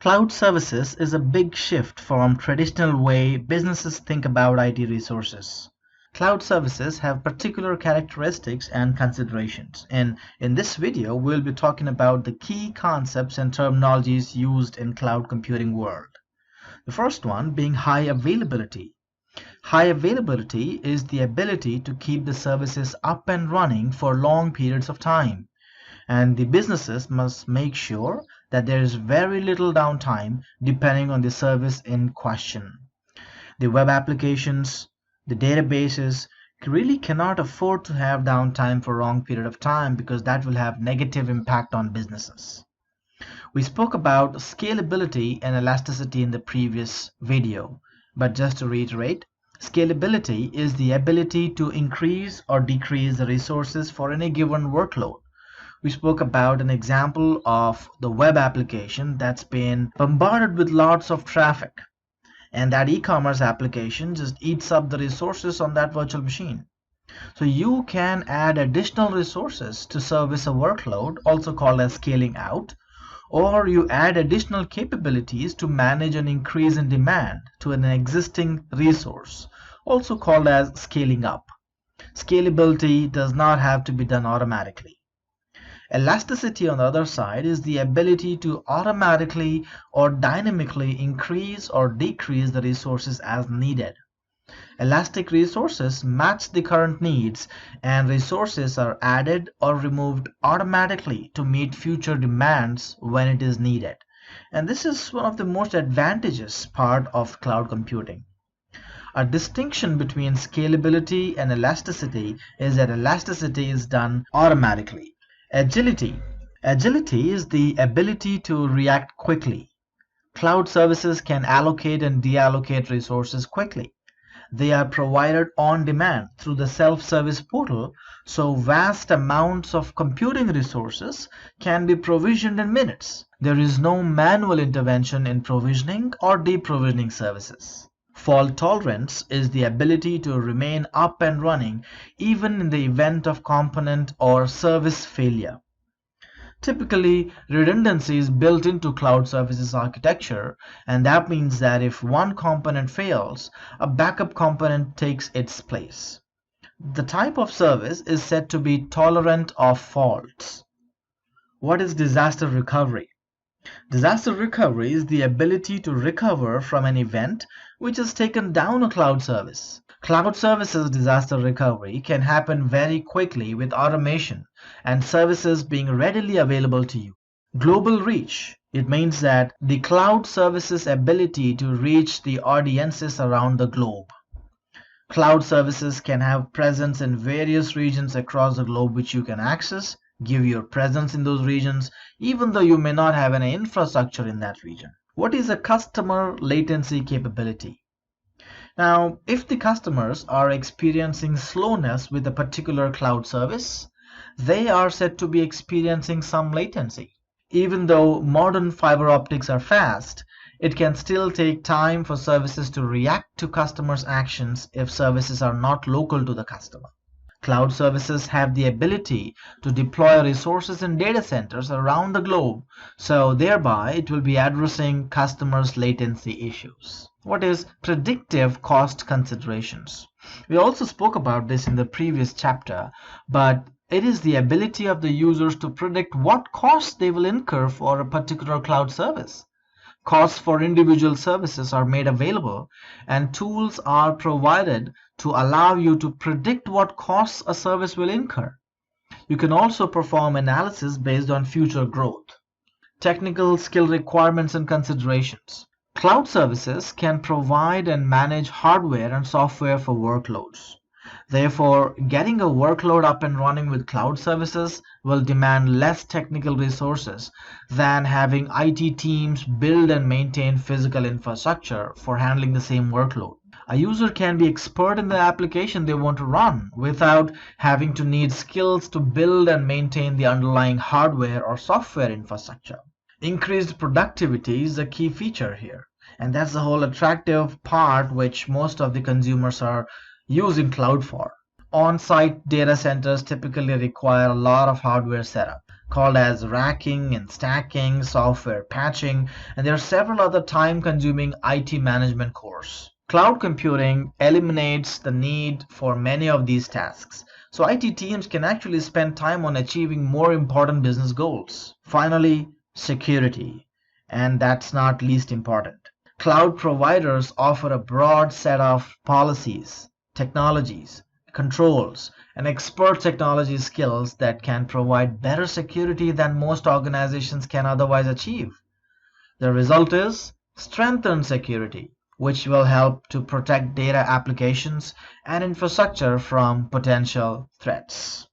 Cloud services is a big shift from traditional way businesses think about IT resources. Cloud services have particular characteristics and considerations. And in this video, we'll be talking about the key concepts and terminologies used in cloud computing world. The first one being high availability. High availability is the ability to keep the services up and running for long periods of time, and the businesses must make sure that there is very little downtime depending on the service in question. The web applications, the databases really cannot afford to have downtime for a long period of time because that will have negative impact on businesses. We spoke about scalability and elasticity in the previous video, but just to reiterate, scalability is the ability to increase or decrease the resources for any given workload. We spoke about an example of the web application that's been bombarded with lots of traffic, and that e-commerce application just eats up the resources on that virtual machine. So you can add additional resources to service a workload, also called as scaling out, or you add additional capabilities to manage an increase in demand to an existing resource, also called as scaling up. Scalability does not have to be done automatically. Elasticity, on the other side, is the ability to automatically or dynamically increase or decrease the resources as needed. Elastic resources match the current needs, and resources are added or removed automatically to meet future demands when it is needed. And this is one of the most advantageous part of cloud computing. A distinction between scalability and elasticity is that elasticity is done automatically. Agility. Agility is the ability to react quickly. Cloud services can allocate and deallocate resources quickly. They are provided on demand through the self-service portal, so vast amounts of computing resources can be provisioned in minutes. There is no manual intervention in provisioning or deprovisioning services. Fault tolerance is the ability to remain up and running even in the event of component or service failure. Typically, redundancy is built into cloud services architecture, and that means that if one component fails, a backup component takes its place. The type of service is said to be tolerant of faults. What is disaster recovery? Disaster recovery is the ability to recover from an event which has taken down a cloud service. Cloud services disaster recovery can happen very quickly with automation and services being readily available to you. Global reach. It means that the cloud services ability to reach the audiences around the globe. Cloud services can have presence in various regions across the globe which you can access, give your presence in those regions, even though you may not have any infrastructure in that region. What is a customer latency capability? Now, if the customers are experiencing slowness with a particular cloud service, they are said to be experiencing some latency. Even though modern fiber optics are fast, it can still take time for services to react to customers' actions if services are not local to the customer. Cloud services have the ability to deploy resources in data centers around the globe, so thereby it will be addressing customers' latency issues. What is predictive cost considerations? We also spoke about this in the previous chapter, but it is the ability of the users to predict what costs they will incur for a particular cloud service. Costs for individual services are made available, and tools are provided to allow you to predict what costs a service will incur. You can also perform analysis based on future growth. Technical skill requirements and considerations. Cloud services can provide and manage hardware and software for workloads. Therefore, getting a workload up and running with cloud services will demand less technical resources than having IT teams build and maintain physical infrastructure for handling the same workload. A user can be expert in the application they want to run without having to need skills to build and maintain the underlying hardware or software infrastructure. Increased productivity is a key feature here, and that's the whole attractive part which most of the consumers are using cloud for. On-site data centers typically require a lot of hardware setup. called as racking and stacking, software patching, and there are several other time-consuming IT management courses. Cloud computing eliminates the need for many of these tasks, so IT teams can actually spend time on achieving more important business goals. Finally, security, and that's not least important. Cloud providers offer a broad set of policies, technologies, controls, and expert technology skills that can provide better security than most organizations can otherwise achieve. The result is strengthened security, which will help to protect data applications and infrastructure from potential threats.